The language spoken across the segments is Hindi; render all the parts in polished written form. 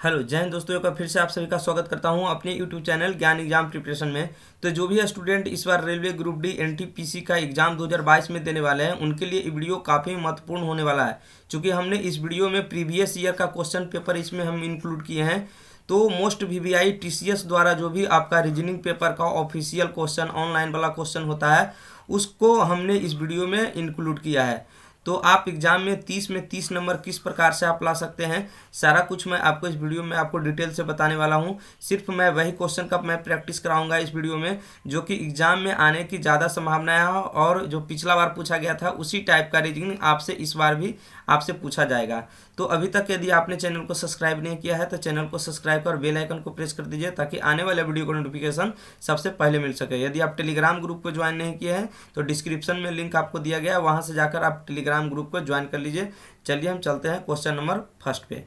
हेलो जय हिंद दोस्तों, एक बार फिर से आप सभी का स्वागत करता हूं अपने यूट्यूब चैनल ज्ञान एग्जाम प्रिपरेशन में। तो जो भी स्टूडेंट इस बार रेलवे ग्रुप डी एनटीपीसी का एग्जाम 2022 में देने वाले हैं उनके लिए ये वीडियो काफ़ी महत्वपूर्ण होने वाला है, क्योंकि हमने इस वीडियो में प्रीवियस ईयर का क्वेश्चन पेपर इसमें हम इंक्लूड किए हैं। तो मोस्ट वीवीआई टीसीएस द्वारा जो भी आपका रीजनिंग पेपर का ऑफिशियल क्वेश्चन ऑनलाइन वाला क्वेश्चन होता है उसको हमने इस वीडियो में इंक्लूड किया है। तो आप एग्जाम में 30 नंबर किस प्रकार से आप ला सकते हैं, सारा कुछ मैं आपको इस वीडियो में आपको डिटेल से बताने वाला हूं। सिर्फ मैं वही क्वेश्चन का मैं प्रैक्टिस कराऊंगा इस वीडियो में जो कि एग्जाम में आने की ज़्यादा संभावना है, और जो पिछला बार पूछा गया था उसी टाइप का रीजनिंग आपसे इस बार भी आपसे पूछा जाएगा। तो अभी तक यदि आपने चैनल को सब्सक्राइब नहीं किया है तो चैनल को सब्सक्राइब कर बेल आइकन को प्रेस कर दीजिए, ताकि आने वाले वीडियो का नोटिफिकेशन सबसे पहले मिल सके। यदि आप टेलीग्राम ग्रुप को ज्वाइन नहीं किए हैं तो डिस्क्रिप्शन में लिंक आपको दिया गया है, वहां से जाकर आप टेलीग्राम ग्रुप को ज्वाइन कर लीजिए। चलिए हम चलते हैं क्वेश्चन नंबर फर्स्ट पे।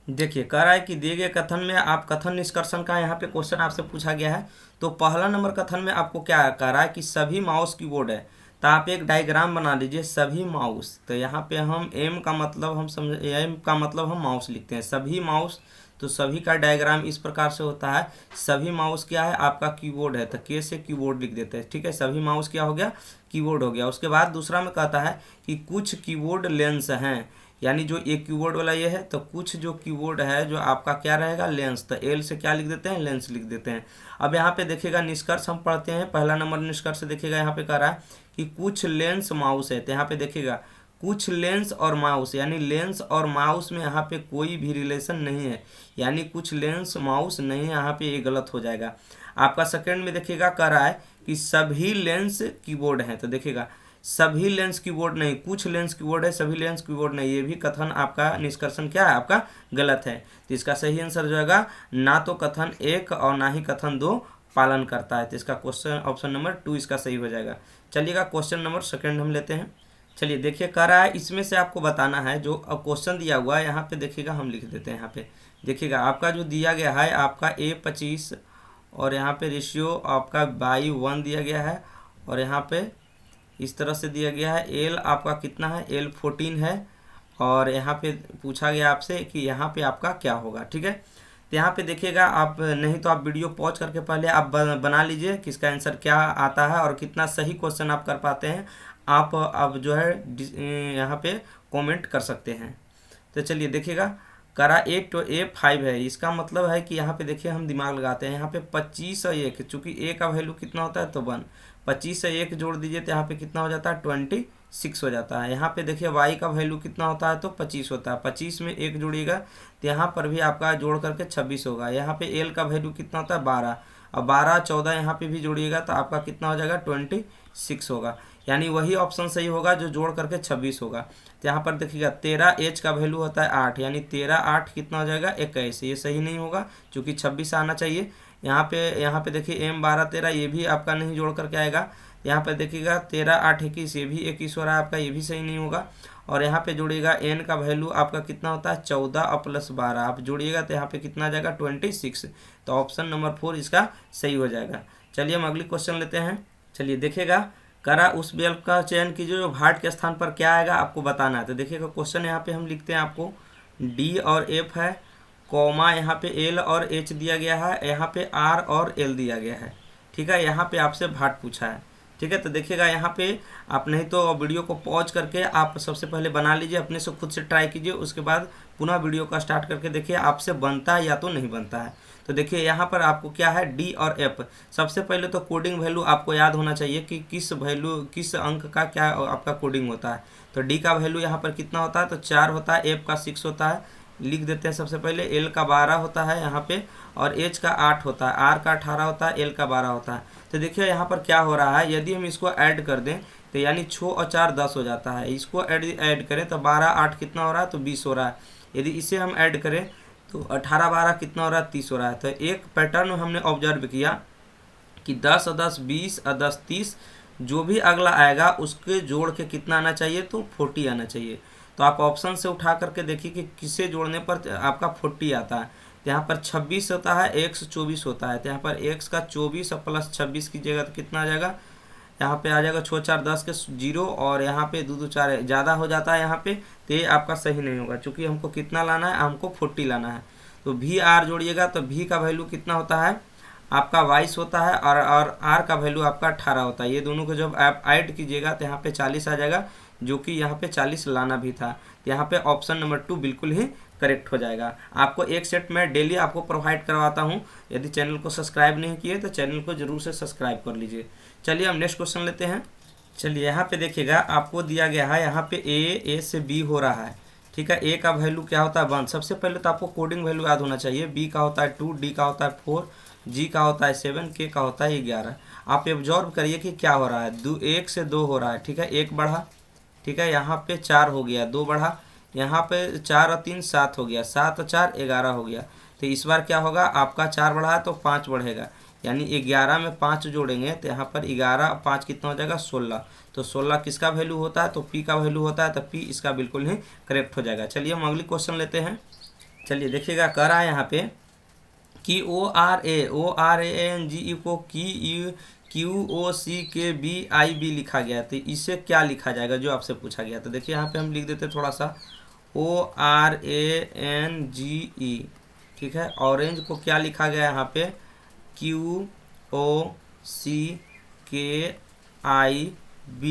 देखिए कह रहा है कि दिए गए कथन में आप कथन निष्कर्षण का यहाँ पे क्वेश्चन आपसे पूछा गया है। तो पहला नंबर कथन में आपको क्या कह रहा है कि सभी माउस कीबोर्ड है, तो आप एक डायग्राम बना लीजिए सभी माउस। तो यहाँ पे हम एम का मतलब हम माउस लिखते हैं, सभी माउस। तो सभी का डायग्राम इस प्रकार से होता है। सभी माउस क्या है, आपका कीबोर्ड है, तो के से कीबोर्ड लिख देते हैं। ठीक है, सभी माउस क्या हो गया, कीबोर्ड हो गया। उसके बाद दूसरा में कहता है कि कुछ कीबोर्ड लेंस हैं, यानी जो एक कीबोर्ड वाला ये है तो कुछ जो कीबोर्ड है जो आपका क्या रहेगा, लेंस। तो एल से क्या लिख देते हैं, लेंस लिख देते हैं। अब यहाँ पे देखिएगा निष्कर्ष हम पढ़ते हैं। पहला नंबर निष्कर्ष देखिएगा, यहाँ पे कह रहा है कि कुछ लेंस माउस है। तो यहाँ पे देखिएगा कुछ लेंस और माउस, यानी लेंस और माउस में यहाँ पे कोई भी रिलेशन नहीं है, यानी कुछ लेंस माउस नहीं है, यहाँ पे ये गलत हो जाएगा। आपका सेकंड में देखिएगा कह रहा है कि सभी लेंस कीबोर्ड हैं। तो देखिएगा सभी लेंस कीबोर्ड नहीं, कुछ लेंस कीबोर्ड है, सभी लेंस कीबोर्ड नहीं। ये भी कथन आपका निष्कर्षण क्या है, आपका गलत है। तो इसका सही आंसर जो होगा, ना तो कथन 1 और ना ही कथन 2 पालन करता है। तो इसका क्वेश्चन ऑप्शन नंबर 2 इसका सही हो जाएगा। चलिएगा क्वेश्चन नंबर सेकंड हम लेते हैं। चलिए देखिए कह रहा है इसमें से आपको बताना है जो क्वेश्चन दिया हुआ है। यहाँ पे देखिएगा हम लिख देते हैं। यहाँ पे देखिएगा आपका जो दिया गया है आपका A25 और यहाँ पे रेशियो आपका बाई 1 दिया गया है, और यहाँ पे इस तरह से दिया गया है। एल आपका कितना है, एल 14 है, और यहाँ पे पूछा गया आपसे कि यहाँ पे आपका क्या होगा। ठीक है, तो यहाँ पे देखिएगा आप, नहीं तो आप वीडियो पॉज करके पहले आप बना लीजिए कि इसका आंसर क्या आता है और कितना सही क्वेश्चन आप कर पाते हैं। आप अब जो है यहाँ पे कमेंट कर सकते हैं। तो चलिए देखिएगा करा 8 तो A5 है, इसका मतलब है कि यहाँ पे देखिए हम दिमाग लगाते हैं। यहाँ पे 25 और 1, चूँकि A का वैल्यू कितना होता है तो 1, 25 से 1 जोड़ दीजिए तो यहाँ पे कितना हो जाता है, 26 हो जाता है। यहाँ पे देखिए Y का वैल्यू कितना होता है तो 25 होता है। 25 में 1 जोड़िएगा तो यहाँ पर भी आपका जोड़ करके 26 होगा। यहाँ पे L का वैल्यू कितना होता है, 12, और 12 14 यहाँ पे भी जोड़िएगा तो आपका कितना हो जाएगा, 26 होगा। यानी वही ऑप्शन सही होगा जो जोड़ करके 26 होगा। तो यहाँ पर देखिएगा 13 H का वैल्यू होता है 8, यानी 13 8 कितना हो जाएगा, 21। ये सही नहीं होगा क्योंकि 26 आना चाहिए। यहाँ पे देखिए M 12 13 ये भी आपका नहीं जोड़ करके आएगा। यहाँ पे देखिएगा 13 8 21, ये भी 21 हो रहा है आपका, ये भी सही नहीं होगा। और यहाँ पे जोड़िएगा N का वैल्यू आपका कितना होता है, 14 और प्लस 12 आप जोड़िएगा तो यहाँ पे कितना आ जाएगा, 26। तो ऑप्शन नंबर 4 इसका सही हो जाएगा। चलिए हम अगली क्वेश्चन लेते हैं। चलिए देखिएगा करा उस विकल्प का चयन कीजिए जो भाट के स्थान पर क्या आएगा आपको बताना है। तो देखिएगा क्वेश्चन यहाँ पे हम लिखते हैं, आपको D और F है, कॉमा यहाँ पे L और H दिया गया है, यहाँ पे R और L दिया गया है। ठीक है, यहाँ पे आपसे भाट पूछा है। ठीक है, तो देखिएगा यहाँ पे आप नहीं तो वीडियो को पॉज करके आप सबसे पहले बना लीजिए, अपने से खुद से ट्राई कीजिए, उसके बाद पुनः वीडियो का स्टार्ट करके देखिए आपसे बनता है या तो नहीं बनता है। तो देखिए यहाँ पर आपको क्या है, D और F। सबसे पहले तो कोडिंग वैल्यू आपको याद होना चाहिए कि किस अंक का क्या आपका कोडिंग होता है। तो D का वैल्यू यहाँ पर कितना होता है, तो 4 होता है, F का 6 होता है, लिख देते हैं सबसे पहले। L का 12 होता है यहाँ पे, और H का 8 होता है, R का 18 होता है, L का 12 होता है। तो देखिए यहाँ पर क्या हो रहा है, यदि हम इसको ऐड कर दें तो यानी 6 और 4 10 हो जाता है। इसको ऐड करें तो 12 8 कितना हो रहा है, तो 20 हो रहा है। यदि इसे हम ऐड करें तो 18 12 कितना हो रहा है, 30 हो रहा है। तो एक पैटर्न हमने ऑब्जर्व किया कि 10 और 10 20 और 10 30, जो भी अगला आएगा उसके जोड़ के कितना आना चाहिए, तो 40 आना चाहिए। तो आप ऑप्शन से उठा करके देखिए कि किसे जोड़ने पर आपका 40 आता है। तो यहाँ पर 26 होता है, x 24 होता है। तो यहाँ पर x का 24 और प्लस 26 कीजिएगा तो कितना आ जाएगा, यहाँ पे आ जाएगा 6 4 10 के 0, और यहाँ पे 2 2 4 ज़्यादा हो जाता है यहाँ पे, तो ये आपका सही नहीं होगा। चूँकि हमको कितना लाना है, हमको 40 लाना है। तो वी आर जोड़िएगा तो वी का वैल्यू कितना होता है आपका 22 होता है और आर का वैल्यू आपका 18 होता है। ये दोनों को जब आप ऐड कीजिएगा तो यहाँ पे 40 आ जाएगा, जो कि यहाँ पे 40 लाना भी था। यहाँ पे ऑप्शन नंबर 2 बिल्कुल ही करेक्ट हो जाएगा। आपको एक सेट मैं डेली आपको प्रोवाइड करवाता हूँ। यदि चैनल को सब्सक्राइब नहीं किए तो चैनल को जरूर से सब्सक्राइब कर लीजिए। चलिए हम नेक्स्ट क्वेश्चन लेते हैं। चलिए यहाँ पे देखिएगा आपको दिया गया है, यहाँ पे ए से बी हो रहा है, ठीक है। ए का वैल्यू क्या होता है 1। सबसे पहले तो आपको कोडिंग वैल्यू याद होना चाहिए। बी का होता है 2, डी का होता है 4, जी का होता है 7, के का होता है 11। आप ऑब्जर्व करिए कि क्या हो रहा है, 1 से 2 हो रहा है, ठीक है। 1 बढ़ा, ठीक है। यहाँ पे 4 हो गया, 2 बढ़ा, यहाँ पे 4 और 3 7 हो गया, 7 और 4 11 हो गया। तो इस बार क्या होगा, आपका 4 बढ़ा है तो 5 बढ़ेगा, यानी 11 में 5 जोड़ेंगे तो यहाँ पर 11 और 5 कितना हो जाएगा 16। तो 16 किसका वैल्यू होता है, तो पी का वैल्यू होता है, तो पी इसका बिल्कुल ही करेक्ट हो जाएगा। चलिए हम अगली क्वेश्चन लेते हैं। चलिए देखिएगा कह रहा है यहाँ पे कि ORANGE को QOCKBIB लिखा गया, तो इसे क्या लिखा जाएगा जो आपसे पूछा गया। तो देखिए यहाँ पे हम लिख देते थोड़ा सा ORANGE, ठीक है। ऑरेंज को क्या लिखा गया यहाँ पे QOCKIB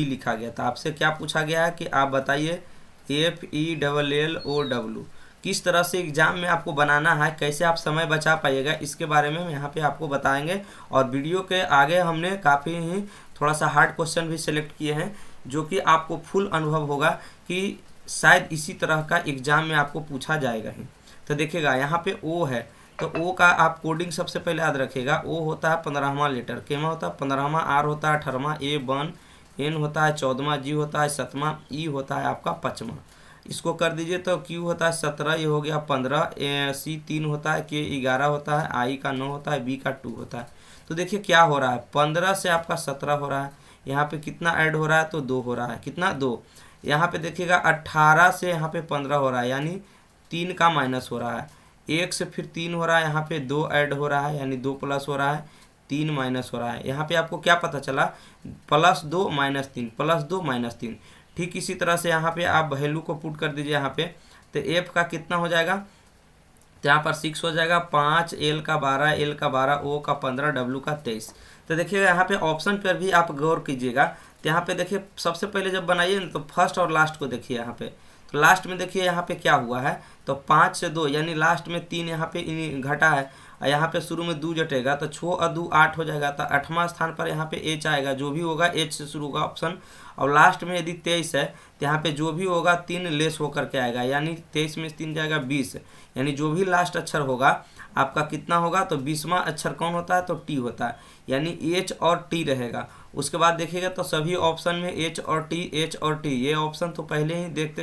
लिखा गया। तो आपसे क्या पूछा गया है कि आप बताइए FELLOW किस तरह से एग्जाम में आपको बनाना है, कैसे आप समय बचा पाइएगा, इसके बारे में हम यहाँ पे आपको बताएंगे। और वीडियो के आगे हमने काफ़ी ही थोड़ा सा हार्ड क्वेश्चन भी सिलेक्ट किए हैं, जो कि आपको फुल अनुभव होगा कि शायद इसी तरह का एग्जाम में आपको पूछा जाएगा ही। तो देखिएगा यहाँ पे ओ है, तो ओ का आप कोडिंग सबसे पहले याद रखिएगा। ओ होता है 15वां लेटर, केमा होता है 15वां, आर होता है 18वां, ए 1, एन होता है 14वां, जी होता है 7वां, ई होता है आपका 5वां। इसको कर दीजिए तो क्यू होता है 17, ये हो गया 15, सी 3 होता है, के 11 होता है, आई का 9 होता है, बी का 2 होता है। तो देखिए क्या हो रहा है, 15 से आपका 17 हो रहा है, यहाँ पे कितना ऐड हो रहा है तो 2 हो रहा है, कितना 2। यहाँ पे देखिएगा 18 से यहाँ पे 15 हो रहा है, यानी 3 का माइनस हो रहा है। 1 से फिर 3 हो रहा है, यहाँ पे 2 ऐड हो रहा है, यानी 2 प्लस हो रहा है, 3 माइनस हो रहा है। यहाँ पे आपको क्या पता चला, +2 -3, +2 -3। ठीक इसी तरह से यहाँ पे आप वैल्यू को पुट कर दीजिए यहाँ पे, तो एफ का कितना हो जाएगा, तो यहाँ पर 6 हो जाएगा, 5, एल का 12, एल का 12, ओ का 15, डब्ल्यू का 23। तो देखिएगा यहाँ पे ऑप्शन पर भी आप गौर कीजिएगा। तो यहाँ पे देखिए सबसे पहले जब बनाइए ना तो फर्स्ट और लास्ट को देखिए यहाँ पे, तो लास्ट में देखिए यहाँ पे क्या हुआ है, तो 5 से 2 यानी लास्ट में 3 यहाँ पे घटा है, और यहाँ पे शुरू में 2 जटेगा तो 6 और 2 8 हो जाएगा। तो 8वां स्थान पर यहाँ पे एच आएगा, जो भी होगा एच से शुरू होगा ऑप्शन। और लास्ट में यदि 23 है तो यहाँ पे जो भी होगा 3 लेस होकर के आएगा, यानी 23 में 3 जाएगा 20, यानी जो भी लास्ट अक्षर होगा आपका कितना होगा, तो 20वां अक्षर कौन होता है, तो टी होता है, यानी एच और टी रहेगा। उसके बाद देखिएगा तो सभी ऑप्शन में एच और टी, एच और टी, ये ऑप्शन तो पहले ही देखते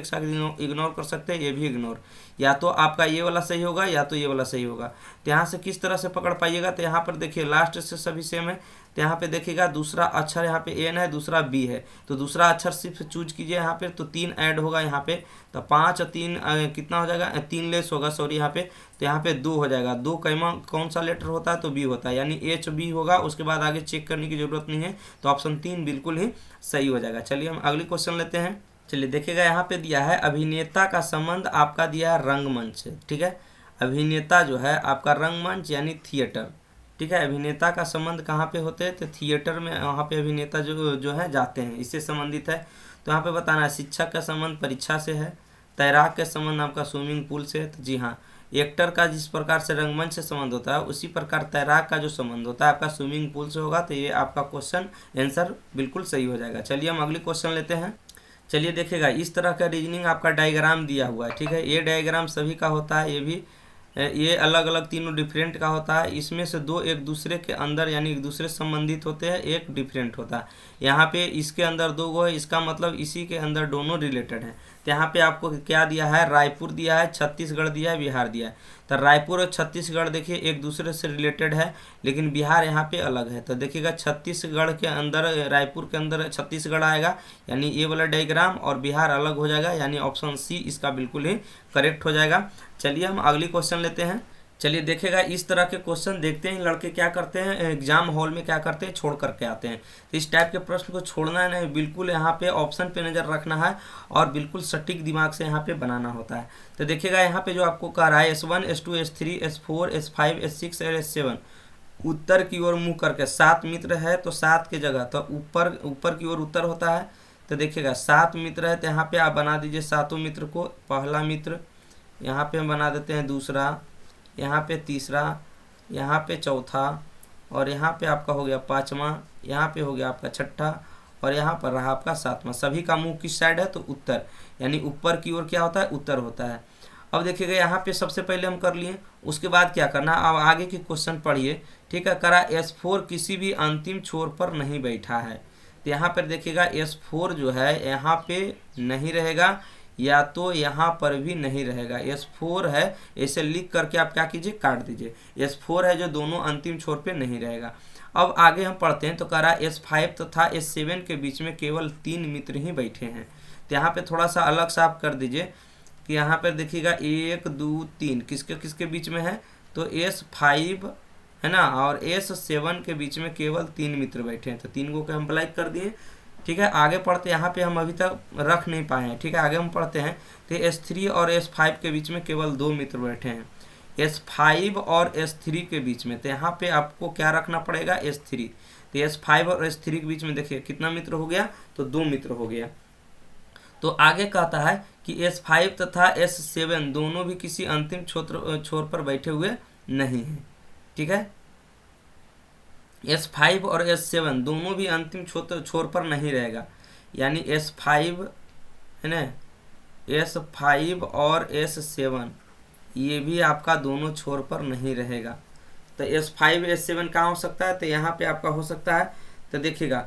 इग्नोर कर सकते हैं, ये भी इग्नोर, या तो आपका ये वाला सही होगा या तो ये वाला सही होगा। तो यहाँ से किस तरह से पकड़ पाइएगा, तो यहाँ पर देखिए लास्ट से सभी सेम है, तो यहाँ पे देखिएगा दूसरा अक्षर यहाँ पे एन है, दूसरा बी है, तो दूसरा अक्षर सिर्फ चूज कीजिए यहाँ पे, तो 3 ऐड होगा यहाँ पे, तो 5 और 3 कितना हो जाएगा, 3 लेस होगा सॉरी यहाँ पे, तो यहाँ पे 2 हो जाएगा। 2 कौन सा लेटर होता है, तो बी होता है, यानी एच बी होगा। उसके बाद आगे चेक करने की जरूरत नहीं है, तो ऑप्शन 3 बिल्कुल ही सही हो जाएगा। चलिए हम अगली क्वेश्चन लेते हैं। चलिए देखिएगा यहाँ पे दिया है अभिनेता का संबंध आपका दिया है रंगमंच से, ठीक है। अभिनेता जो है आपका रंगमंच यानी थिएटर, ठीक है। अभिनेता का संबंध कहाँ पे होते हैं, तो थिएटर में, वहाँ पे अभिनेता जो है जाते हैं, इससे संबंधित है। तो यहाँ पे बताना है शिक्षक का संबंध परीक्षा से है, तैराक के संबंध आपका स्विमिंग पूल से है, तो जी हाँ। एक्टर का जिस प्रकार से रंगमंच से संबंध होता है उसी प्रकार तैराक का जो संबंध होता है आपका स्विमिंग पूल से होगा। तो ये आपका क्वेश्चन आंसर बिल्कुल सही हो जाएगा। चलिए हम अगली क्वेश्चन लेते हैं। चलिए देखिएगा इस तरह का रीजनिंग आपका डायग्राम दिया हुआ है, ठीक है। ये डायग्राम सभी का होता है, ये भी ये अलग अलग तीनों डिफरेंट का होता है। इसमें से 2 एक दूसरे के अंदर यानी एक दूसरे संबंधित होते हैं, एक डिफरेंट होता है। यहाँ पे इसके अंदर 2 गो है, इसका मतलब इसी के अंदर दोनों रिलेटेड हैं। तो यहाँ पे आपको क्या दिया है, रायपुर दिया है, छत्तीसगढ़ दिया है, बिहार दिया है। तो रायपुर और छत्तीसगढ़ देखिए एक दूसरे से रिलेटेड है, लेकिन बिहार यहाँ पे अलग है। तो देखिएगा छत्तीसगढ़ के अंदर, रायपुर के अंदर छत्तीसगढ़ आएगा, यानी ये वाला डायग्राम, और बिहार अलग हो जाएगा, यानी ऑप्शन सी इसका बिल्कुल ही करेक्ट हो जाएगा। चलिए हम अगली क्वेश्चन लेते हैं। चलिए देखेगा इस तरह के क्वेश्चन देखते हैं लड़के क्या करते हैं, एग्जाम हॉल में क्या करते हैं, छोड़ करके आते हैं। तो इस टाइप के प्रश्न को छोड़ना है नहीं, बिल्कुल यहाँ पे ऑप्शन पे नज़र रखना है और बिल्कुल सटीक दिमाग से यहाँ पे बनाना होता है। तो देखिएगा यहाँ पे जो आपको कह रहा है S1 S2 S3 S4 S5 S6 और S7 उत्तर की ओर मुँह करके 7 मित्र है तो 7 के जगह तो ऊपर की ओर उत्तर होता है। तो देखिएगा 7 मित्र है तो यहाँ पे आप बना दीजिए सातों मित्र को। पहला मित्र यहाँ पे हम बना देते हैं, दूसरा, यहाँ पे तीसरा, यहाँ पे चौथा, और यहाँ पे आपका हो गया पाँचवा, यहाँ पे हो गया आपका छठा, और यहाँ पर रहा आपका सातवां। सभी का मुंह किस साइड है तो उत्तर, यानी ऊपर की ओर क्या होता है, उत्तर होता है। अब देखिएगा यहाँ पे सबसे पहले हम कर लिए, उसके बाद क्या करना, अब आगे के क्वेश्चन पढ़िए। ठीक है, करा S4 किसी भी अंतिम छोर पर नहीं बैठा है। तो यहाँ पर देखिएगा S4 जो है यहाँ पे नहीं रहेगा, या तो यहाँ पर भी नहीं रहेगा। S4 है, ऐसे लिख करके आप क्या कीजिए, काट दीजिए। S4 है जो दोनों अंतिम छोर पे नहीं रहेगा। अब आगे हम पढ़ते हैं तो कह रहा है S5 तथा S7 के बीच में केवल 3 मित्र ही बैठे हैं। तो यहाँ पे थोड़ा सा अलग सा आप कर दीजिए कि यहाँ पर देखिएगा 1 2 3 किसके किसके बीच में है, तो S5 है ना, और S7 के बीच में केवल 3 मित्र बैठे हैं। तो 3 को हम ब्लैक कर दिए। ठीक है, आगे पढ़ते, यहाँ पे हम अभी तक रख नहीं पाए हैं। ठीक है, आगे हम पढ़ते हैं तो S3 और S5 के बीच में केवल 2 मित्र बैठे हैं। S5 और S3 के बीच में, तो यहाँ पे आपको क्या रखना पड़ेगा, S3। तो S5 और S3 के बीच में देखिए कितना मित्र हो गया, तो 2 मित्र हो गया। तो आगे कहता है कि S5 तथा S7 दोनों भी किसी अंतिम छोर पर बैठे हुए नहीं हैं। ठीक है, S5 और S7 दोनों भी अंतिम छोर पर नहीं रहेगा, यानी S5 है ना, S5 और S7 ये भी आपका दोनों छोर पर नहीं रहेगा। तो S5 S7 कहाँ हो सकता है, तो यहाँ पे आपका हो सकता है। तो देखिएगा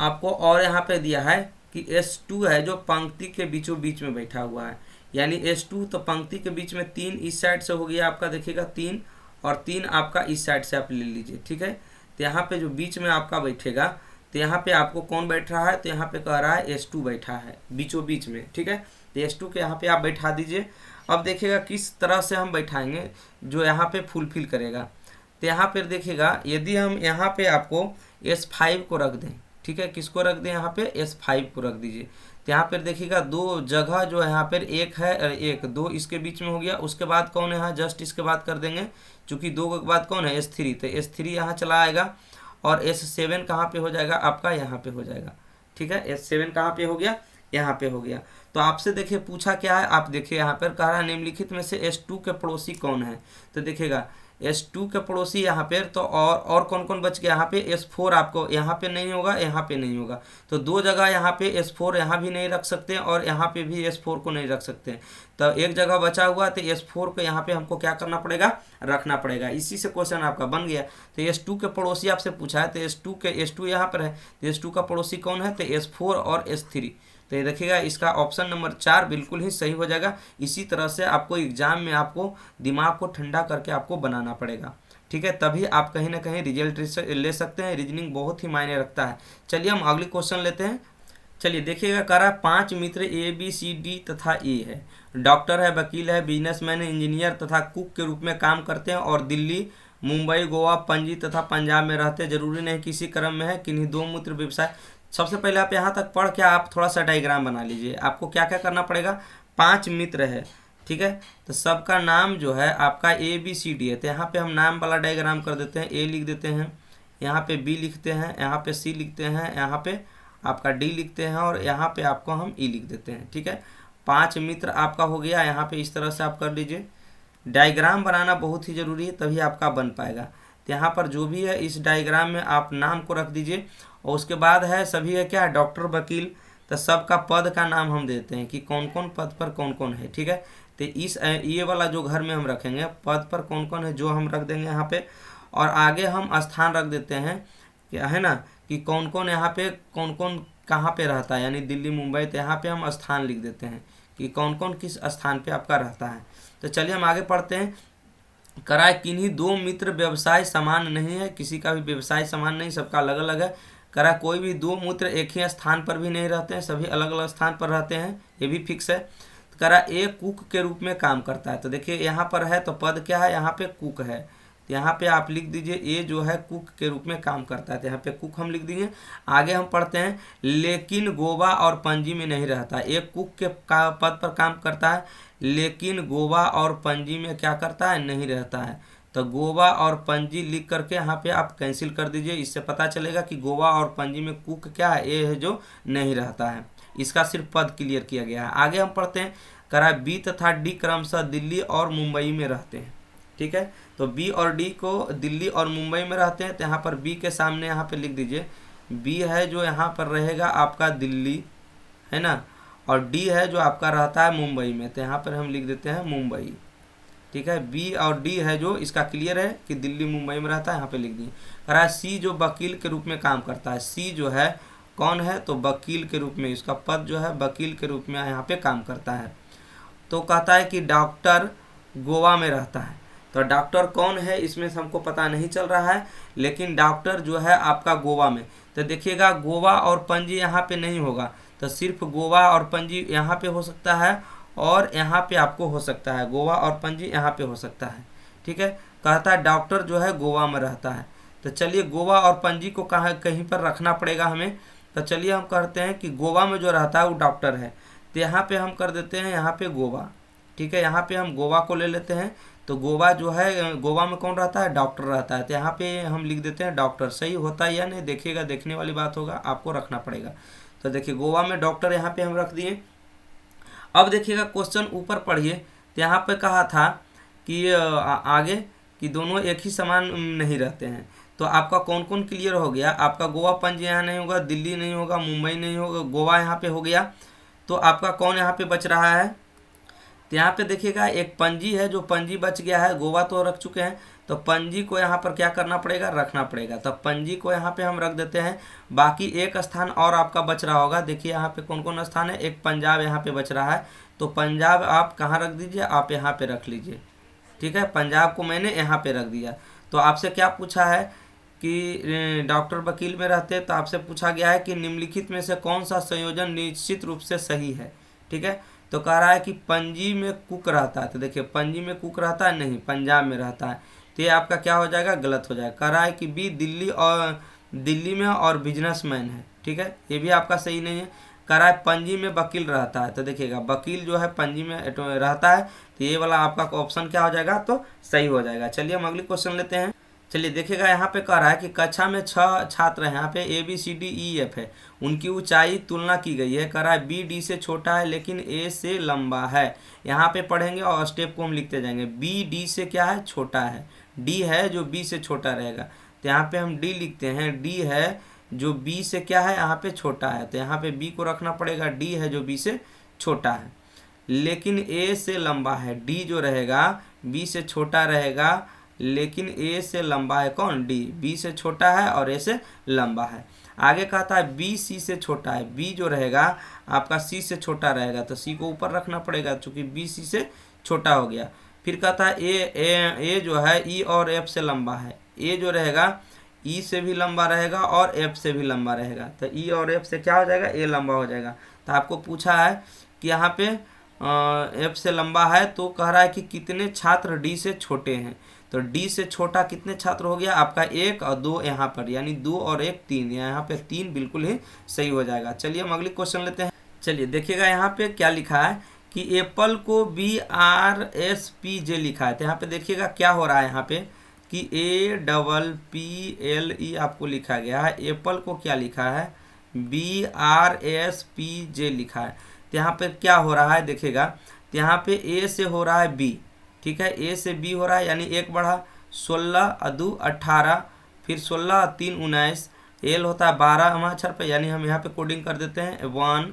आपको और यहाँ पे दिया है कि S2 है जो पंक्ति के बीचों बीच में बैठा हुआ है, यानी S2 तो पंक्ति के बीच में 3 इस साइड से हो गया आपका, देखिएगा 3 और 3 आपका इस साइड से आप ले लीजिए। ठीक है, तो यहाँ पे जो बीच में आपका बैठेगा, तो यहाँ पे आपको कौन बैठ रहा है, तो यहाँ पे कह रहा है S2 बैठा है बीचों बीच में। ठीक है, तो S2 के यहाँ पे आप बैठा दीजिए। अब देखिएगा किस तरह से हम बैठाएंगे जो यहाँ पे फुलफिल करेगा। तो यहाँ पर देखिएगा यदि हम यहाँ पे आपको S5 को रख दें, ठीक है, किसको रख दें, यहाँ पे S5 को रख दीजिए। तो यहाँ पर देखिएगा 2 जगह जो है यहाँ पर 1 है और 1 2 इसके बीच में हो गया। उसके बाद कौन है यहाँ, जस्ट इसके बाद कर देंगे, चूँकि 2 के बाद कौन है, S3, तो S3 यहाँ चला आएगा और S7 कहाँ पे हो जाएगा आपका, यहाँ पे हो जाएगा। ठीक है, S7 कहाँ पे हो गया, यहाँ पे हो गया। तो आपसे देखिए पूछा क्या है, आप देखिए यहाँ पर कह रहा है निम्नलिखित में से S2 के पड़ोसी कौन है। तो देखिएगा S2 के पड़ोसी यहाँ पर तो और कौन कौन बच गया, यहाँ पे S4 आपको यहाँ पे नहीं होगा, यहाँ पे नहीं होगा। तो 2 जगह यहाँ पे S4 यहाँ भी नहीं रख सकते और यहाँ पे भी S4 को नहीं रख सकते। तो एक जगह बचा हुआ, तो S4 को यहाँ पे हमको क्या करना पड़ेगा, रखना पड़ेगा। इसी से क्वेश्चन आपका बन गया। तो S2 के पड़ोसी आपसे पूछा है, तो S2 यहाँ पर है, तो S2 का पड़ोसी कौन है, तो S4 और S3। तो ये देखिएगा इसका ऑप्शन नंबर 4 बिल्कुल ही सही हो जाएगा। इसी तरह से आपको एग्जाम में आपको दिमाग को ठंडा करके आपको बनाना पड़ेगा। ठीक है, तभी आप कहीं ना कहीं रिजल्ट ले सकते हैं। रीजनिंग बहुत ही मायने रखता है। चलिए हम अगली क्वेश्चन लेते हैं। चलिए देखिएगा कह रहा है 5 मित्र ABCD तथा E है, डॉक्टर है, वकील है, बिजनेसमैन है, इंजीनियर तथा कुक के रूप में काम करते हैं और दिल्ली, मुंबई, गोवा, पणजी तथा पंजाब में रहते हैं। जरूरी नहीं किसी क्रम में है, किन्हीं 2 मित्र व्यवसाय। सबसे पहले आप यहाँ तक पढ़ के आप थोड़ा सा डायग्राम बना लीजिए। आपको क्या क्या करना पड़ेगा, 5 मित्र है, ठीक है, तो सबका नाम जो है आपका ABCD है। तो यहाँ पे हम नाम वाला डायग्राम कर देते हैं। A लिख देते हैं, यहाँ पे B लिखते हैं, यहाँ पे C लिखते हैं, यहाँ पे आपका D लिखते हैं और यहाँ पे आपको हम E लिख देते हैं। ठीक है, 5 मित्र आपका हो गया। यहाँ पे इस तरह से आप कर लीजिए। डायग्राम बनाना बहुत ही ज़रूरी है, तभी आपका बन पाएगा। तो यहाँ पर जो भी है इस डायग्राम में आप नाम को रख दीजिए और उसके बाद है सभी है क्या, डॉक्टर, वकील। तो सबका पद का नाम हम देते हैं कि कौन कौन पद पर कौन कौन है। ठीक है, तो ये वाला जो घर में हम रखेंगे पद पर कौन कौन है जो हम रख देंगे यहाँ पे। और आगे हम स्थान रख देते हैं, क्या है ना, कि कौन कौन यहाँ पे कौन कौन कहाँ पे रहता है, यानी दिल्ली, मुंबई। तो यहाँ पे हम स्थान लिख देते हैं कि कौन कौन किस स्थान पे आपका रहता है। तो चलिए हम आगे पढ़ते हैं। कराए किन्हीं 2 मित्र व्यवसाय समान नहीं है, किसी का भी व्यवसाय समान नहीं, सबका अलग अलग है। करा कोई भी 2 मित्र एक ही स्थान पर भी नहीं रहते हैं, सभी अलग अलग स्थान पर रहते हैं, ये भी फिक्स है। करा ए कुक के रूप में काम करता है। तो देखिए यहाँ पर है तो पद क्या है, यहाँ पे कुक है, तो यहाँ पे आप लिख दीजिए ए जो है कुक के रूप में काम करता है, तो यहाँ पे कुक हम लिख दीजिए। आगे हम पढ़ते हैं, लेकिन गोवा और पणजी में नहीं रहता। एक कुक के पद पर काम करता है, लेकिन गोवा और पणजी में क्या करता है, नहीं रहता है। तो गोवा और पणजी लिख करके यहाँ पे आप कैंसिल कर दीजिए। इससे पता चलेगा कि गोवा और पणजी में कुक क्या है, ए है जो नहीं रहता है। इसका सिर्फ पद क्लियर किया गया है। आगे हम पढ़ते हैं, करा बी तथा डी क्रमशः दिल्ली और मुंबई में रहते हैं। ठीक है, तो बी और डी को दिल्ली और मुंबई में रहते हैं, तो यहाँ पर बी के सामने यहाँ पे लिख दीजिए, बी है जो यहाँ पर रहेगा आपका दिल्ली, है ना, और डी है जो आपका रहता है मुंबई में, तो यहाँ पर हम लिख देते हैं मुंबई। ठीक है, बी और डी है जो इसका क्लियर है कि दिल्ली मुंबई में रहता है, यहाँ पे लिख दिए। करा सी जो वकील के रूप में काम करता है। सी जो है कौन है, तो वकील के रूप में, इसका पद जो है वकील के रूप में यहाँ पे काम करता है। तो कहता है कि डॉक्टर गोवा में रहता है। तो डॉक्टर कौन है इसमें से हमको पता नहीं चल रहा है, लेकिन डॉक्टर जो है आपका गोवा में। तो देखिएगा गोवा और पणजी यहाँ पे नहीं होगा, तो सिर्फ गोवा और पणजी यहाँ पे हो सकता है, और यहाँ पे आपको हो सकता है, गोवा और पणजी यहाँ पे हो सकता है। ठीक है, कहता है डॉक्टर जो है गोवा में रहता है। तो चलिए गोवा और पणजी को कहीं पर रखना पड़ेगा हमें। तो चलिए हम कहते हैं कि गोवा में जो रहता है वो डॉक्टर है, तो यहाँ पे हम कर देते हैं यहाँ पे गोवा। ठीक है, यहाँ पे हम गोवा को ले लेते हैं। तो गोवा जो है, गोवा में कौन रहता है, डॉक्टर रहता है, तो यहाँ पे हम लिख देते हैं डॉक्टर। सही होता है या नहीं, देखिएगा, देखने वाली बात होगा, आपको रखना पड़ेगा। तो देखिए गोवा में डॉक्टर यहाँ पे हम रख दिए। अब देखिएगा क्वेश्चन ऊपर पढ़िए, तो यहाँ पे कहा था कि आगे कि दोनों एक ही समान नहीं रहते हैं। तो आपका कौन कौन क्लियर हो गया, आपका गोवा पणजी यहाँ नहीं होगा, दिल्ली नहीं होगा, मुंबई नहीं होगा, गोवा यहाँ पे हो गया। तो आपका कौन यहाँ पे बच रहा है, तो यहाँ पे देखिएगा एक पणजी है, जो पणजी बच गया है, गोवा तो रख चुके हैं, तो पणजी को यहाँ पर क्या करना पड़ेगा, रखना पड़ेगा। तो पणजी को यहाँ पे हम रख देते हैं। बाकी एक स्थान और आपका बच रहा होगा, देखिए यहाँ पे कौन कौन स्थान है, एक पंजाब यहाँ पे बच रहा है, तो पंजाब आप कहाँ रख दीजिए, आप यहाँ पे रख लीजिए। ठीक है, पंजाब को मैंने यहाँ पे रख दिया। तो आपसे क्या पूछा है कि डॉक्टर वकील में रहते हैं, तो आपसे पूछा गया है कि निम्नलिखित में से कौन सा संयोजन निश्चित रूप से सही है। ठीक है, तो कह रहा है कि पणजी में कुक रहता है, तो देखिए पणजी में कुक रहता है नहीं, पंजाब में रहता है, तो ये आपका क्या हो जाएगा, गलत हो जाएगा। कह रहा है कि बी दिल्ली में और बिजनेसमैन है। ठीक है, ये भी आपका सही नहीं है। कह रहा है पणजी में वकील रहता है, तो देखिएगा वकील जो है पणजी में रहता है, तो ये वाला आपका ऑप्शन क्या हो जाएगा, तो सही हो जाएगा। चलिए हम अगली क्वेश्चन लेते हैं। चलिए देखिएगा यहाँ पे कह रहा है कि कक्षा में 6 छात्र हैं, यहाँ पे ABCDEF है, उनकी ऊंचाई तुलना की गई है। कह रहा है बी डी से छोटा है लेकिन ए से लंबा है। यहाँ पे पढ़ेंगे और स्टेप को हम लिखते जाएंगे। बी डी से क्या है, छोटा है, डी है जो बी से छोटा रहेगा, तो यहाँ पे हम डी लिखते हैं। डी है जो बी से क्या है, यहाँ पे छोटा है, तो यहाँ पे बी को रखना पड़ेगा, डी है जो बी से छोटा है, लेकिन ए से लंबा है। डी जो रहेगा बी से छोटा रहेगा, लेकिन ए से लंबा है कौन, डी, बी से छोटा है और ए से लंबा है। आगे कहता है बी सी से छोटा है, बी जो रहेगा आपका सी से छोटा रहेगा, तो सी को ऊपर रखना पड़ेगा चूंकि बी सी से छोटा हो गया। फिर कहता है ए जो है ई और एफ से लंबा है, ए जो रहेगा ई से भी लंबा रहेगा और एफ से भी लंबा रहेगा, तो ई और एफ से क्या हो जाएगा, ए लंबा हो जाएगा। तो आपको पूछा है कि यहाँ पे एफ से लंबा है, तो कह रहा है कि कितने छात्र डी से छोटे हैं, तो डी से छोटा कितने छात्र हो गया आपका, 1 और 2 यहाँ पर, यानी 2 और 1 3, यहाँ पे 3 बिल्कुल ही सही हो जाएगा। चलिए हम अगली क्वेश्चन लेते हैं। चलिए देखिएगा यहाँ पे क्या लिखा है कि एप्पल को BRSPJ लिखा है, तो यहाँ पे देखिएगा क्या हो रहा है, यहाँ पे कि APPLE आपको लिखा गया है, एप्पल को क्या लिखा है, BRSPJ लिखा है। तो यहाँ पे क्या हो रहा है देखिएगा, तो यहाँ पे ए से हो रहा है बी, ठीक है, ए से बी हो रहा है, यानी 1 बढ़ा 16 और 2 18, फिर 16 और 3 19, एल होता है 12वां अक्षर पे, यानी हम यहाँ पे कोडिंग कर देते हैं 1,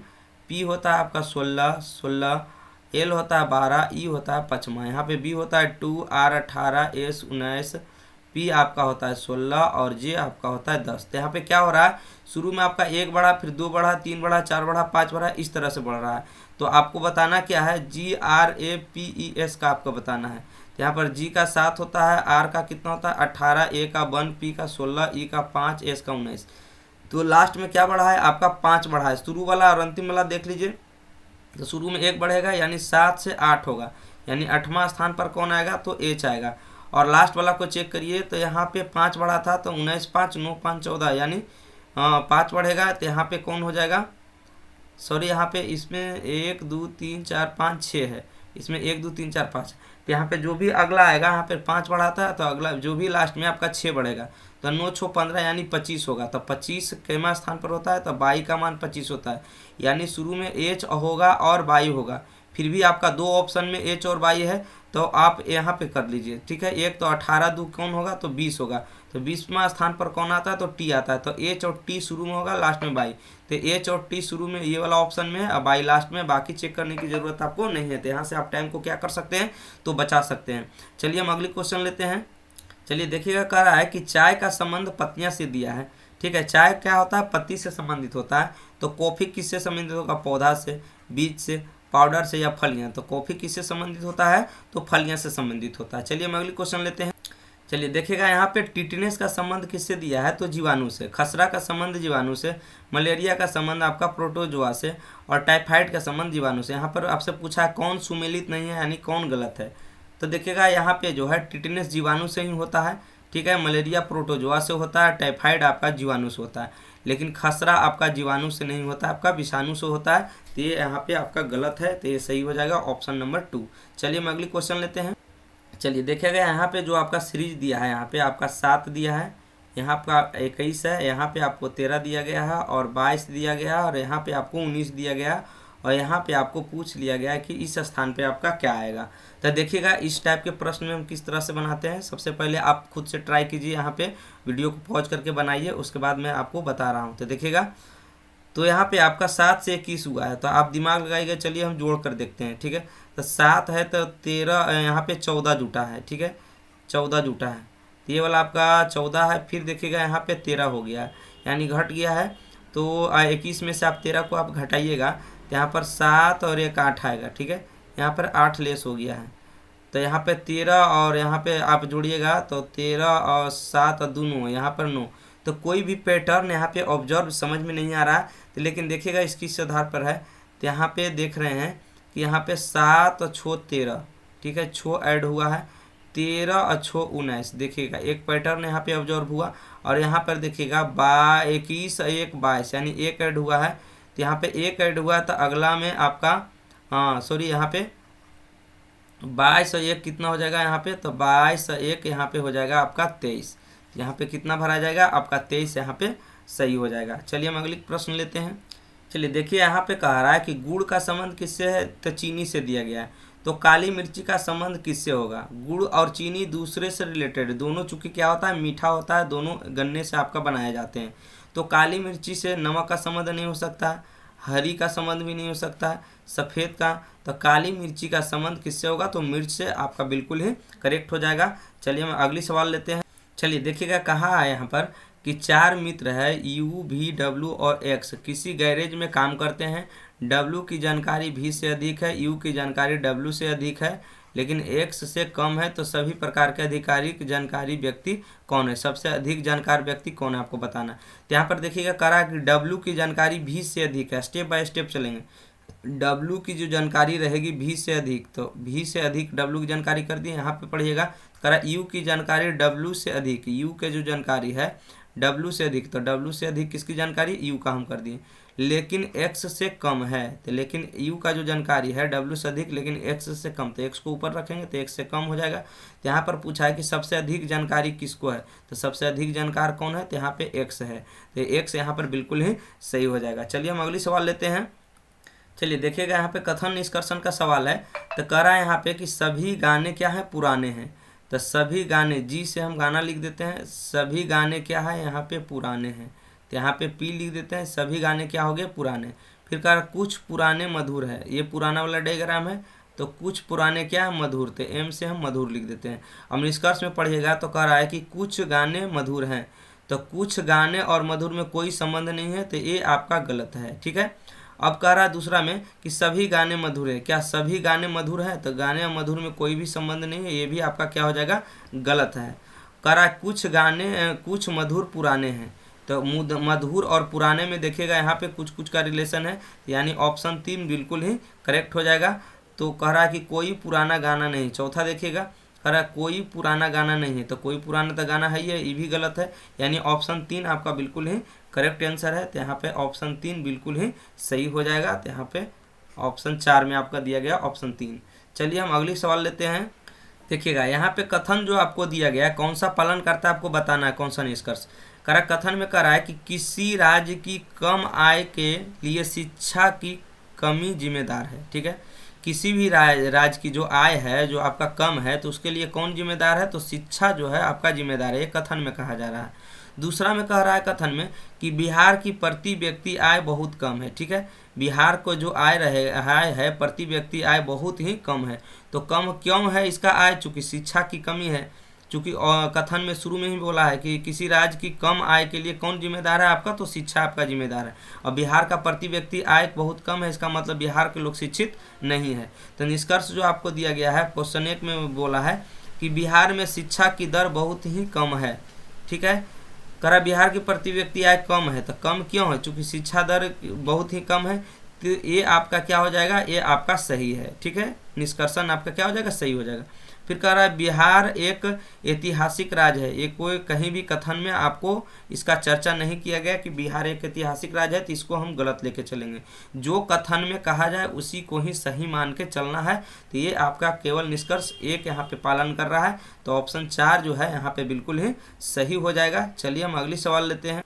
पी होता है आपका 16, एल होता है 12, ई होता है 5वां, यहाँ पे बी होता है 2, आर 18, एस 19, पी आपका होता है 16 और जे आपका होता है 10। तो यहाँ पे क्या हो रहा है, शुरू में आपका 1 बढ़ा, फिर 2 बढ़ा, 3 बढ़ा, 4 बढ़ा, 5 बढ़ा, इस तरह से बढ़ रहा है। तो आपको बताना क्या है, GRAPES का आपको बताना है। तो यहाँ पर जी का 7 होता है, आर का कितना होता है 18, ए का 1, पी का 16, ई का 5, एस का 19। तो लास्ट में क्या बढ़ा है आपका 5 बढ़ा है, शुरू वाला और अंतिम वाला देख लीजिए। तो शुरू में 1 बढ़ेगा यानी 7 से 8 होगा, यानी 8वां स्थान पर कौन आएगा, तो एच आएगा। और लास्ट वाला को चेक करिए तो यहाँ पे 5 बढ़ा था, तो 19 5 9 5 14, यानी 5 बढ़ेगा तो यहाँ पे कौन हो जाएगा, सॉरी यहाँ पे इसमें 1 2 3 4 5 6 है, इसमें 1 2 3 4 5, तो यहाँ पे जो भी अगला आएगा, यहाँ पे 5 बढ़ाता है तो अगला जो भी लास्ट में आपका 6 बढ़ेगा, तो 9 6 15 यानी 25 होगा। तो 25 केमा स्थान पर होता है, तो बाई का मान 25 होता है, यानी शुरू में एच होगा और बाई होगा। फिर भी आपका 2 ऑप्शन में एच और बाई है, तो आप यहाँ पे कर लीजिए, ठीक है। एक तो 18 2 कौन होगा, तो 20 होगा, तो 20वां स्थान पर कौन आता है, तो टी आता है, तो एच और टी शुरू में होगा, लास्ट में बाई, तो एच और टी शुरू में ये वाला ऑप्शन में है और बाई लास्ट में, बाकी चेक करने की जरूरत आपको नहीं है। तो यहाँ से आप टाइम को क्या कर सकते हैं, तो बचा सकते हैं। चलिए हम अगली क्वेश्चन लेते हैं। चलिए देखिएगा, कह रहा है कि चाय का संबंध पत्तियां से दिया है, ठीक है। चाय क्या होता है, पत्ती से संबंधित होता है। तो कॉफ़ी किससे संबंधित होगा, पौधा से, बीज से, पाउडर से या फलियां। तो कॉफ़ी किससे संबंधित होता है, तो फलियां से संबंधित होता है। चलिए हम अगली क्वेश्चन लेते हैं। चलिए देखिएगा, यहाँ पे टिटनेस का संबंध किससे दिया है, तो जीवाणु से। खसरा का संबंध जीवाणु से, मलेरिया का संबंध आपका प्रोटोजोआ से, और टाइफाइड का संबंध जीवाणु से। यहाँ पर आपसे पूछा है कौन सुमेलित नहीं है, यानी कौन गलत है। तो देखिएगा यहाँ पे जो है टिटनेस जीवाणु से ही होता है, ठीक है। मलेरिया प्रोटोजोआ से होता है, टाइफाइड आपका जीवाणु से होता है, लेकिन खसरा आपका जीवाणु से नहीं होता, आपका विषाणु से होता है। तो ये यहाँ पे आपका गलत है, तो ये सही हो जाएगा ऑप्शन नंबर 2। चलिए हम अगली क्वेश्चन लेते हैं। चलिए देखिएगा, यहाँ पे जो आपका सीरीज दिया है, यहाँ पे आपका 7 दिया है, यहाँ आपका 21 है, यहाँ पे आपको 13 दिया गया है, और 22 दिया गया है, और यहाँ पे आपको 19 दिया गया है, और यहाँ पे आपको पूछ लिया गया है कि इस स्थान पे आपका क्या आएगा। तो देखिएगा, इस टाइप के प्रश्न में हम किस तरह से बनाते हैं। सबसे पहले आप खुद से ट्राई कीजिए, यहाँ पे वीडियो को पॉज करके बनाइए, उसके बाद मैं आपको बता रहा हूँ। तो देखिएगा, तो यहाँ पे आपका 7 से 21 हुआ है, तो आप दिमाग लगाइएगा। चलिए हम जोड़ कर देखते हैं, ठीक है। तो 7 है तो 13, यहाँ पे 14 जुटा है, ठीक है, 14 जुटा है, तो ये वाला आपका 14 है। फिर देखिएगा यहाँ पे 13 हो गया है, यानी घट गया है। तो 21 में से आप 13 को आप घटाइएगा, तो यहाँ पर 7 और 1 8 आएगा, ठीक है। यहाँ पर 8 लेस हो गया है, तो यहाँ पे 13 और यहाँ पे आप जोड़िएगा, तो 13 और 7 और 2 9, यहाँ पर 9। तो कोई भी पैटर्न यहाँ पे ऑब्जर्व समझ में नहीं आ रहा है, तो लेकिन देखिएगा इसकी इस आधार पर है। तो यहाँ पे देख रहे हैं कि यहाँ पे 7 और 6 13, ठीक है, 6 ऐड हुआ है, 13 और 6 19। देखिएगा एक पैटर्न यहाँ पे ऑब्जर्व हुआ, और यहाँ पर देखिएगा 21 और 1 22, यानी 1 ऐड हुआ है। तो यहाँ पे 1 ऐड हुआ है, तो अगला में आपका सॉरी यहाँ पे 22 और 1 कितना हो जाएगा यहाँ पे, तो 22 और 1 यहाँ पे हो जाएगा आपका 23। यहाँ पे कितना भरा जाएगा, आपका 23 यहाँ पे सही हो जाएगा। चलिए हम अगली प्रश्न लेते हैं। चलिए देखिए, यहाँ पे कह रहा है कि गुड़ का संबंध किससे है, तो चीनी से दिया गया है। तो काली मिर्ची का संबंध किससे होगा, गुड़ और चीनी दूसरे से रिलेटेड, दोनों चूंकि क्या होता है, मीठा होता है, दोनों गन्ने से आपका बनाए जाते हैं। तो काली मिर्ची से नमक का संबंध नहीं हो सकता है, हरी का संबंध भी नहीं हो सकता है, सफ़ेद का। तो काली मिर्ची का संबंध किससे होगा, तो मिर्च से आपका बिल्कुल ही करेक्ट हो जाएगा। चलिए हम अगली सवाल लेते हैं। चलिए देखिएगा, कहा है यहाँ पर कि 4 मित्र है यू वी डब्ल्यू और एक्स किसी गैरेज में काम करते हैं। डब्ल्यू की जानकारी वी से अधिक है, यू की जानकारी डब्ल्यू से अधिक है, लेकिन एक्स से कम है। तो सभी प्रकार के आधिकारिक जानकारी व्यक्ति कौन है, सबसे अधिक जानकार व्यक्ति कौन है, आपको बताना। तो यहाँ पर देखिएगा, करा कि डब्ल्यू की जानकारी वी से अधिक है। स्टेप बाय स्टेप चलेंगे। डब्ल्यू की जो जानकारी रहेगी वी से अधिक, तो वी से अधिक डब्ल्यू की जानकारी कर दी। यहाँ पे पढ़िएगा, करा यू की जानकारी डब्ल्यू से अधिक, यू के जो जानकारी है डब्ल्यू से अधिक, तो डब्ल्यू से अधिक किसकी जानकारी, यू का हम कर दिए, लेकिन एक्स से कम है। तो लेकिन यू का जो जानकारी है डब्ल्यू से अधिक लेकिन एक्स से कम, तो एक्स को ऊपर रखेंगे तो एक्स से कम हो जाएगा। तो यहाँ पर पूछा है कि सबसे अधिक जानकारी किसको है, तो सबसे अधिक जानकार कौन है, तो यहाँ पे एक्स है। तो एक्स यहाँ पर बिल्कुल ही सही हो जाएगा। चलिए हम अगली सवाल लेते हैं। चलिए देखिएगा, यहाँ पे कथन निष्कर्षण का सवाल है। तो कह रहा है यहाँ पे कि सभी गाने क्या है, पुराने हैं। तो सभी गाने, जी से हम गाना लिख देते हैं, सभी गाने क्या है, यहाँ पे पुराने हैं। तो यहाँ पे पी लिख देते हैं, सभी गाने क्या हो गए, पुराने। फिर कह रहा कुछ पुराने मधुर है, ये पुराना वाला डायग्राम है, तो कुछ पुराने क्या है, मधुर। तो एम से हम मधुर लिख देते हैं। अब निष्कर्ष में पढ़िएगा, तो कह रहा है कि कुछ गाने मधुर हैं। तो कुछ गाने और मधुर में कोई संबंध नहीं है, तो ये आपका गलत है, ठीक है। अब कह रहा है दूसरा में कि सभी गाने मधुर है, क्या सभी गाने मधुर है, तो गाने और मधुर में कोई भी संबंध नहीं है, ये भी आपका क्या हो जाएगा, गलत है। कह रहा है कुछ गाने कुछ मधुर पुराने हैं, तो मधुर और पुराने में देखिएगा यहाँ पे कुछ कुछ का रिलेशन है, यानी ऑप्शन 3 बिल्कुल ही करेक्ट हो जाएगा। तो कह रहा है कि कोई पुराना गाना नहीं। चौथा देखिएगा, कह रहा है कोई पुराना गाना नहीं है, तो कोई पुराना तो गाना है ही है, ये भी गलत है, यानी ऑप्शन 3 आपका बिल्कुल ही करेक्ट आंसर है। तो यहाँ पे ऑप्शन 3 बिल्कुल ही सही हो जाएगा। तो यहाँ पे ऑप्शन 4 में आपका दिया गया ऑप्शन 3। चलिए हम अगली सवाल लेते हैं। देखिएगा यहाँ पे कथन जो आपको दिया गया है कौन सा पालन करता है, आपको बताना है कौन सा निष्कर्ष। कह रहा कथन में कह रहा है कि किसी राज्य की कम आय के लिए शिक्षा की कमी जिम्मेदार है। ठीक है, किसी भी राज्य की जो आय है जो आपका कम है तो उसके लिए कौन जिम्मेदार है, तो शिक्षा जो है आपका जिम्मेदार है, ये कथन में कहा जा रहा है। दूसरा में कह रहा है कथन में कि बिहार की प्रति व्यक्ति आय बहुत कम है। ठीक है, बिहार को जो आय है प्रति व्यक्ति आय बहुत ही कम है। तो कम क्यों है इसका आय, चूँकि शिक्षा की कमी है। चूँकि कथन में शुरू में ही बोला है कि किसी राज्य की कम आय के लिए कौन जिम्मेदार है आपका, तो शिक्षा आपका जिम्मेदार है। और बिहार का प्रति व्यक्ति आय बहुत कम है, इसका मतलब बिहार के लोग शिक्षित नहीं है। तो निष्कर्ष जो आपको दिया गया है क्वेश्चन 1 में बोला है कि बिहार में शिक्षा की दर बहुत ही कम है। ठीक है, करा बिहार की प्रति व्यक्ति आय कम है, तो कम क्यों है, चूँकि शिक्षा दर बहुत ही कम है। तो ये आपका क्या हो जाएगा, ये आपका सही है। ठीक है, निष्कर्षण आपका क्या हो जाएगा, सही हो जाएगा। फिर कह रहा है बिहार एक ऐतिहासिक राज्य है। ये कोई कहीं भी कथन में आपको इसका चर्चा नहीं किया गया कि बिहार एक ऐतिहासिक राज्य है, तो इसको हम गलत लेके चलेंगे। जो कथन में कहा जाए उसी को ही सही मान के चलना है। तो ये आपका केवल निष्कर्ष 1 यहाँ पे पालन कर रहा है। तो ऑप्शन 4 जो है यहाँ पे बिल्कुल ही सही हो जाएगा। चलिए हम अगली सवाल लेते हैं।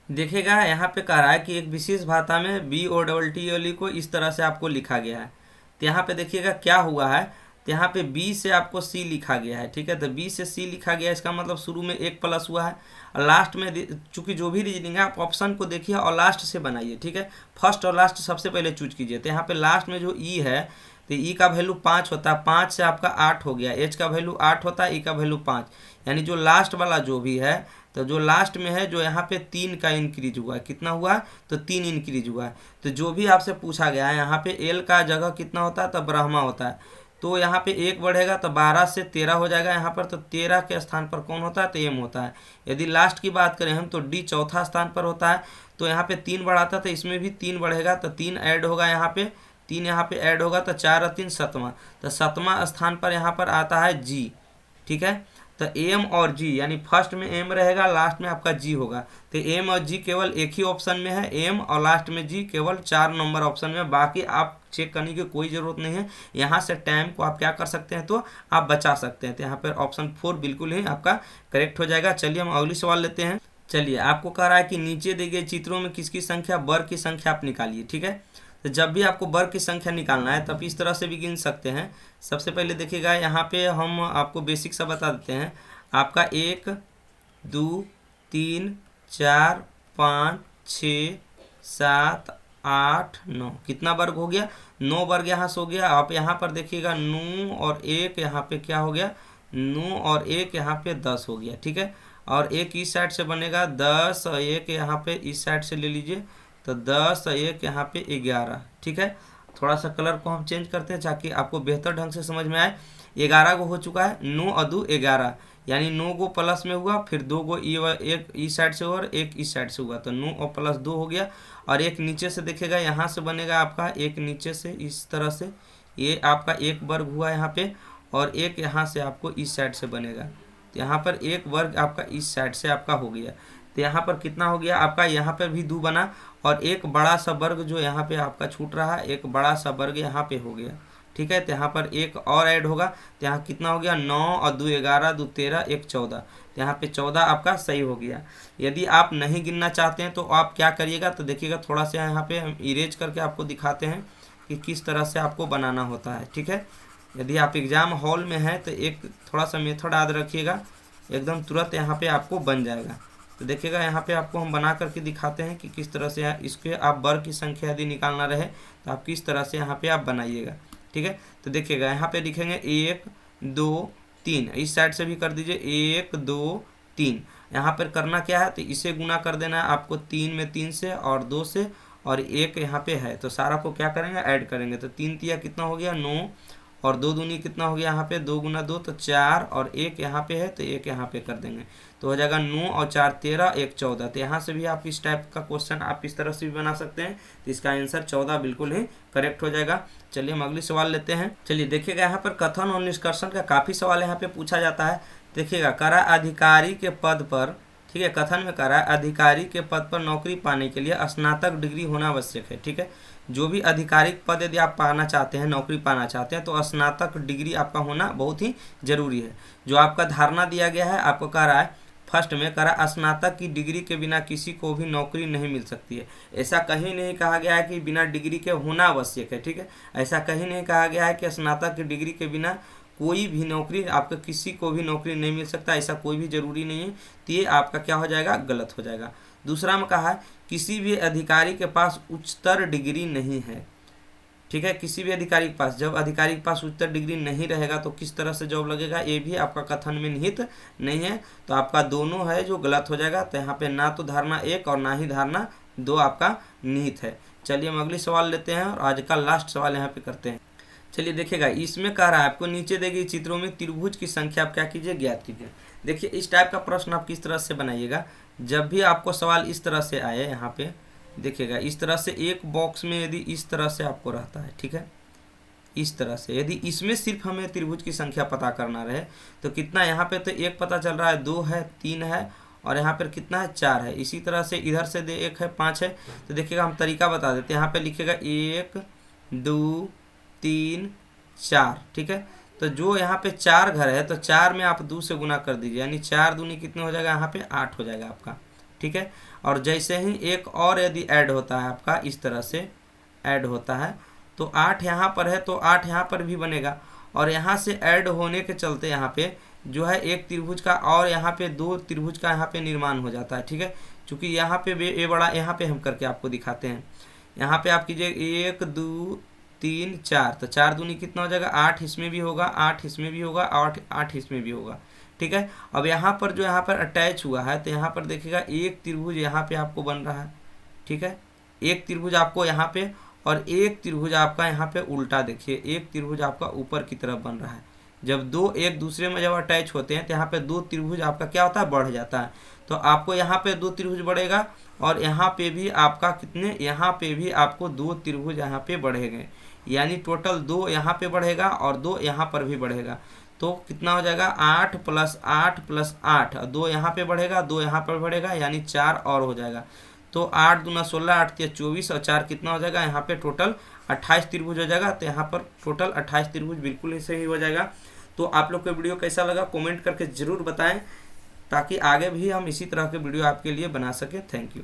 देखिएगा यहाँ पे कह रहा है कि एक विशेष भाषा में BOTTL को इस तरह से आपको लिखा गया है। तो यहाँ पे देखिएगा क्या हुआ है, तो यहाँ पे B से आपको C लिखा गया है। ठीक है, तो B से C लिखा गया, इसका मतलब शुरू में 1 प्लस हुआ है और लास्ट में, चूंकि जो भी रीजनिंग है आप ऑप्शन को देखिए और लास्ट से बनाइए। ठीक है, फर्स्ट और लास्ट सबसे पहले चूज कीजिए। तो यहाँ पे लास्ट में जो E है तो E का वैल्यू 5 होता है, 5 से आपका 8 हो गया, H का वैल्यू 8 होता है, E का वैल्यू 5, यानी जो लास्ट वाला जो भी है, तो जो लास्ट में है जो यहाँ पे 3 का इंक्रीज हुआ है, कितना हुआ है, तो 3 इंक्रीज हुआ है। तो जो भी आपसे पूछा गया है यहाँ पे L का जगह कितना होता है, तो ब्रह्मा होता है, तो यहाँ पे 1 बढ़ेगा तो 12 से 13 हो जाएगा यहाँ पर। तो 13 के स्थान पर कौन होता है, तो M होता है। यदि लास्ट की बात करें हम तो D चौथा स्थान पर होता है, तो यहाँ पे 3 बढ़ाता तो इसमें भी 3 बढ़ेगा, तो 3 ऐड होगा यहाँ पे, 3 यहाँ पे ऐड होगा तो 4 और 3 7वां, तो 7वां स्थान पर यहाँ पर आता है G। ठीक है, तो M और G, यानी फर्स्ट में M रहेगा, लास्ट में आपका G होगा। तो M और G केवल एक ही ऑप्शन में है, M और लास्ट में G केवल 4 नंबर ऑप्शन में, बाकी आप चेक करने की कोई ज़रूरत नहीं है। यहाँ से टाइम को आप क्या कर सकते हैं, तो आप बचा सकते हैं। तो यहाँ पर ऑप्शन 4 बिल्कुल ही आपका करेक्ट हो जाएगा। चलिए हम अगली सवाल लेते हैं। चलिए आपको कह रहा है कि नीचे दिए गए चित्रों में किसकी संख्या, वर्ग की संख्या आप निकालिए। ठीक है, तो जब भी आपको वर्ग की संख्या निकालना है तब इस तरह से भी गिन सकते हैं। सबसे पहले देखिएगा यहाँ पे हम आपको बेसिक सा बता देते हैं। आपका 1 2 3 4 5 6 7 8 9, कितना वर्ग हो गया, 9 वर्ग यहाँ से हो गया। आप यहाँ पर देखिएगा 9 और 1 यहाँ पे क्या हो गया, 9 और 1 यहाँ पे 10 हो गया। ठीक है, और 1 इस साइड से बनेगा 10 और 1 यहाँ पे इस साइड से ले लीजिए, तो 10 और 1 यहाँ पे 11। ठीक है, थोड़ा सा कलर को हम चेंज करते हैं ताकि आपको बेहतर ढंग से समझ में आए। 11 को हो चुका है, 9 और 2 11, यानी 9 को प्लस में हुआ, फिर 2 को एक इस साइड से और एक इस साइड से हुआ, तो 9 और प्लस 2 हो गया। और एक नीचे से देखेगा यहाँ से बनेगा आपका, एक नीचे से इस तरह से, ये आपका 1 वर्ग हुआ यहाँ पे, और एक यहाँ से आपको इस साइड से बनेगा। तो यहाँ पर 1 वर्ग आपका इस साइड से आपका हो गया। तो यहाँ पर कितना हो गया आपका, यहाँ पर भी 2 बना, और एक बड़ा सा वर्ग जो यहाँ पे आपका छूट रहा है, एक बड़ा सा वर्ग यहाँ पे हो गया। ठीक है, तो यहाँ पर 1 और ऐड होगा, तो यहाँ कितना हो गया, 9 और 2 11, 2 13, 1 14, तो यहाँ पे 14 आपका सही हो गया। यदि आप नहीं गिनना चाहते हैं तो आप क्या करिएगा, तो देखिएगा थोड़ा सा यहाँ पे हम इरेज करके आपको दिखाते हैं कि किस तरह से आपको बनाना होता है। ठीक है, यदि आप एग्ज़ाम हॉल में हैं तो एक थोड़ा सा मेथड याद रखिएगा, एकदम तुरंत यहाँ पे आपको बन जाएगा। तो देखिएगा यहाँ पे आपको हम बना करके दिखाते हैं कि किस तरह से इसके आप वर्ग की संख्या यदि निकालना रहे तो आप किस तरह से यहाँ पे आप बनाइएगा। ठीक है, तो देखिएगा यहाँ पे लिखेंगे 1 2 3, इस साइड से भी कर दीजिए 1 2 3। यहाँ पर करना क्या है, तो इसे गुना कर देना है आपको 3 में 3 से और 2 से, और 1 यहाँ पे है, तो सारा को क्या करेंगे, ऐड करेंगे। तो 3 तिया कितना हो गया, 9, और 2 दूनी कितना हो गया यहाँ पे, 2 गुना 2 तो 4, और 1 यहाँ पे है तो 1 यहाँ पे कर देंगे, तो हो जाएगा 9 और 4 13, 1 14। तो यहाँ से भी आप इस टाइप का क्वेश्चन आप इस तरह से भी बना सकते हैं, तो इसका आंसर 14 बिल्कुल ही करेक्ट हो जाएगा। चलिए हम अगली सवाल लेते हैं। चलिए देखिएगा यहाँ पर कथन और निष्कर्षण का काफ़ी सवाल यहाँ पे पूछा जाता है। देखिएगा, करा अधिकारी के पद पर, ठीक है, कथन में करा अधिकारी के पद पर नौकरी पाने के लिए स्नातक डिग्री होना आवश्यक है। ठीक है, जो भी आधिकारिक पद यदि आप पाना चाहते हैं, नौकरी पाना चाहते हैं, तो स्नातक डिग्री आपका होना बहुत ही जरूरी है। जो आपका धारणा दिया गया है, आपको कह रहा है फर्स्ट में, कह रहा स्नातक की डिग्री के बिना किसी को भी नौकरी नहीं मिल सकती है। ऐसा कहीं नहीं कहा गया है कि बिना डिग्री के होना आवश्यक है। ठीक है, ऐसा कहीं नहीं कहा गया है कि स्नातक की डिग्री के बिना कोई भी नौकरी, आपका किसी को भी नौकरी नहीं मिल सकता, ऐसा कोई भी जरूरी नहीं है। तो ये आपका क्या हो जाएगा, गलत हो जाएगा। दूसरा में कहा है किसी भी अधिकारी के पास उच्चतर डिग्री नहीं है। ठीक है, किसी भी अधिकारी के पास, जब अधिकारी के पास उच्चतर डिग्री नहीं रहेगा तो किस तरह से जॉब लगेगा, ये भी आपका कथन में निहित नहीं है। तो आपका दोनों है जो गलत हो जाएगा। तो यहाँ पे ना तो धारणा 1 और ना ही धारणा 2 आपका निहित है। चलिए हम अगली सवाल लेते हैं और आज का लास्ट सवाल यहाँ पे करते हैं। चलिए देखिएगा, इसमें कह रहा है आपको नीचे दी गई चित्रों में त्रिभुज की संख्या आप क्या कीजिए, ज्ञात कीजिए। देखिए इस टाइप का प्रश्न आप किस तरह से बनाइएगा, जब भी आपको सवाल इस तरह से आए, यहाँ पे देखिएगा इस तरह से एक बॉक्स में यदि इस तरह से आपको रहता है, ठीक है, इस तरह से यदि इसमें सिर्फ हमें त्रिभुज की संख्या पता करना रहे तो कितना, यहाँ पे तो 1 पता चल रहा है, 2 है, 3 है, और यहाँ पर कितना है, 4 है। इसी तरह से इधर से 1 है, 5 है। तो देखिएगा हम तरीका बता देते हैं, यहाँ पे लिखिएगा 1 2 3 4। ठीक है, तो जो यहाँ पे 4 घर है तो 4 में आप 2 से गुना कर दीजिए, यानी 4 दूनी कितने हो जाएगा, यहाँ पे 8 हो जाएगा आपका। ठीक है, और जैसे ही एक और यदि ऐड होता है आपका, इस तरह से ऐड होता है, तो 8 यहाँ पर है तो 8 यहाँ पर भी बनेगा, और यहाँ से ऐड होने के चलते यहाँ पे जो है एक त्रिभुज का और यहाँ पे 2 त्रिभुज का यहाँ पे निर्माण हो जाता है। ठीक है, चूँकि यहाँ पे ये बड़ा, यहाँ पे हम करके आपको दिखाते हैं। यहाँ पे आप कीजिए 1 2 3 4, तो 4 दूनी कितना हो जाएगा, 8 इसमें भी होगा, 8 इसमें भी होगा, 8 इसमें भी होगा। ठीक है, अब यहाँ पर जो यहाँ पर अटैच हुआ है, तो यहाँ पर देखिएगा एक त्रिभुज यहाँ पे आपको बन रहा है। ठीक है, एक त्रिभुज आपको यहाँ पे, और एक त्रिभुज आपका यहाँ पे उल्टा, देखिए एक त्रिभुज आपका ऊपर की तरफ बन रहा है। जब 2 एक दूसरे में जब अटैच होते हैं तो यहाँ पे 2 त्रिभुज आपका क्या होता है, बढ़ जाता है। तो आपको यहाँ पे 2 त्रिभुज बढ़ेगा, और यहाँ पे भी आपका कितने, यहाँ पे भी आपको 2 त्रिभुज यहाँ पे बढ़ेंगे, यानी टोटल 2 यहाँ पे बढ़ेगा और 2 यहाँ पर भी बढ़ेगा। तो कितना हो जाएगा, 8 + 8 + 8, 2 यहाँ पे बढ़ेगा, 2 यहाँ पर बढ़ेगा, यानी 4 और हो जाएगा। तो 8 दूना 16, 8 तिया 24, और 4 कितना हो जाएगा, यहाँ पे टोटल 28 त्रिभुज हो जाएगा। तो यहाँ पर टोटल 28 त्रिभुज बिल्कुल ही सही हो जाएगा। तो आप लोग को वीडियो कैसा लगा कमेंट करके ज़रूर बताएं, ताकि आगे भी हम इसी तरह के वीडियो आपके लिए बना सकें। Thank you.